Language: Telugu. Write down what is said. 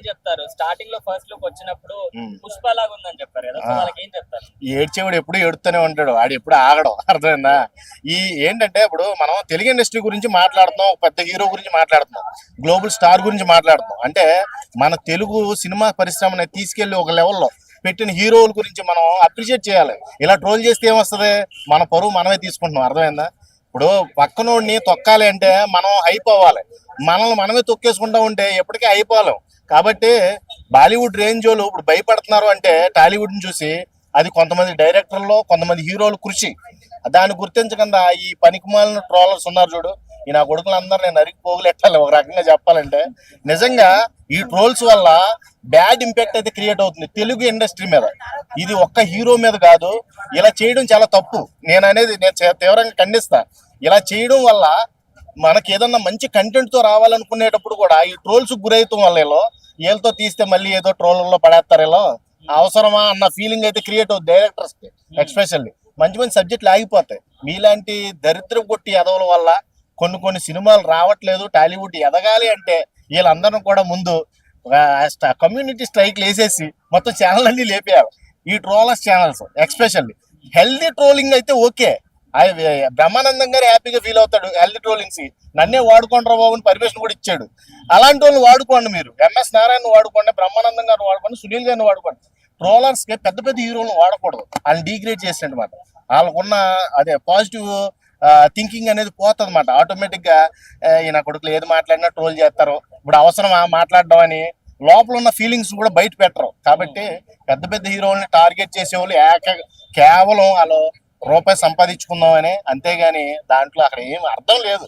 చెప్తారు? స్టార్టింగ్ లో ఫస్ట్ లుక్ వచ్చినప్పుడు ఉమ్. పుష్ప లాగా ఉందని చెప్పారు కదా, సో ఆ. వాళ్ళకి ఏం చెప్తారు? ఏడ్చేవాడు ఎప్పుడు ఏడుతూనే ఉంటాడు, ఆడు ఎప్పుడు ఆగడం. అర్థమైందా? ఈ ఏంటంటే ఇప్పుడు మనం తెలుగు ఇండస్ట్రీ గురించి మాట్లాడుతున్నాం, ఒక పెద్ద హీరో గురించి మాట్లాడుతున్నాం, గ్లోబల్ స్టార్ గురించి మాట్లాడుతున్నాం. అంటే మన తెలుగు సినిమా పరిశ్రమని తీసుకెళ్లి ఒక లెవెల్లో పెట్టిన హీరోల గురించి మనం అప్రిషియేట్ చేయాలి. ఇలా ట్రోల్ చేస్తే ఏమొస్తుంది? మన పరువు మనమే తీసుకుంటున్నాం. అర్థమైందా? ఇప్పుడు పక్కనోడిని తొక్కాలి అంటే మనం హైప్ అవ్వాలి. మనల్ని మనమే తొక్కేసుకుంటా ఉంటే ఎప్పటికీ అయిపోలేం. కాబట్టి బాలీవుడ్ రేంజ్ వాళ్ళు ఇప్పుడు భయపడుతున్నారు అంటే టాలీవుడ్ ని చూసి, అది కొంతమంది డైరెక్టర్లు, కొంతమంది హీరోలు కృషి. దాన్ని గుర్తించకుండా ఈ పనికిమాలిన ట్రోలర్స్ ఉన్నారు చూడు, ఈ నా కొడుకులందరూ నేను నరికి పోగులెట్టాలి ఒక రకంగా చెప్పాలంటే. నిజంగా ఈ ట్రోల్స్ వల్ల బ్యాడ్ ఇంపాక్ట్ అయితే క్రియేట్ అవుతుంది తెలుగు ఇండస్ట్రీ మీద. ఇది ఒక్క హీరో మీద కాదు, ఇలా చేయడం చాలా తప్పు. నేను తీవ్రంగా ఖండిస్తా. ఇలా చేయడం వల్ల మనకి ఏదన్నా మంచి కంటెంట్ తో రావాలనుకునేటప్పుడు కూడా ఈ ట్రోల్స్ గురవుతాం వల్ల వీళ్ళతో తీస్తే మళ్ళీ ఏదో ట్రోల్లో పడేస్తారు. వీళ్ళు అవసరమా అన్న ఫీలింగ్ అయితే క్రియేట్ అవుతుంది డైరెక్టర్స్ కి. ఎస్పెషల్లీ మంచి మంచి సబ్జెక్టులు ఆగిపోతాయి. మీలాంటి దరిద్రం కొట్టి ఎదవల వల్ల కొన్ని సినిమాలు రావట్లేదు. టాలీవుడ్ ఎదగాలి అంటే వీళ్ళందరూ కూడా ముందు కమ్యూనిటీ స్ట్రైక్లు వేసేసి మొత్తం ఛానల్ అన్ని లేపేయాలి. ఈ trollers channels especially. Healthy trolling అయితే ఓకే, బ్రహ్మానందం గారు హ్యాపీగా ఫీల్ అవుతాడు హెల్దీ ట్రోలింగ్స్. నన్నే వాడుకోండి రా బాబు అని పర్మిషన్ కూడా ఇచ్చాడు. అలాంటి వాళ్ళు వాడుకోండి. మీరు ఎంఎస్ నారాయణ వాడుకోండి, బ్రహ్మానందం గారిని వాడుకోండి, సునీల్ గారిని వాడుకోండి. ట్రోలర్స్ కి పెద్ద పెద్ద హీరోలను వాడకూడదు. వాళ్ళని డీగ్రేడ్ చేసినమాట. వాళ్ళకున్న అదే పాజిటివ్ థింకింగ్ అనేది పోతుంది అనమాట. ఆటోమేటిక్ గా ఈయన కొడుకులు ఏది మాట్లాడినా ట్రోల్ చేస్తారు. ఇప్పుడు అవసరమా మాట్లాడడం అని లోపల ఉన్న ఫీలింగ్స్ కూడా బయట పెట్టరు. కాబట్టి పెద్ద పెద్ద హీరోల్ని టార్గెట్ చేసేవాళ్ళు కేవలం వాళ్ళు రూపాయి సంపాదించుకుందామని, అంతేగాని దాంట్లో అక్కడ ఏం అర్థం లేదు.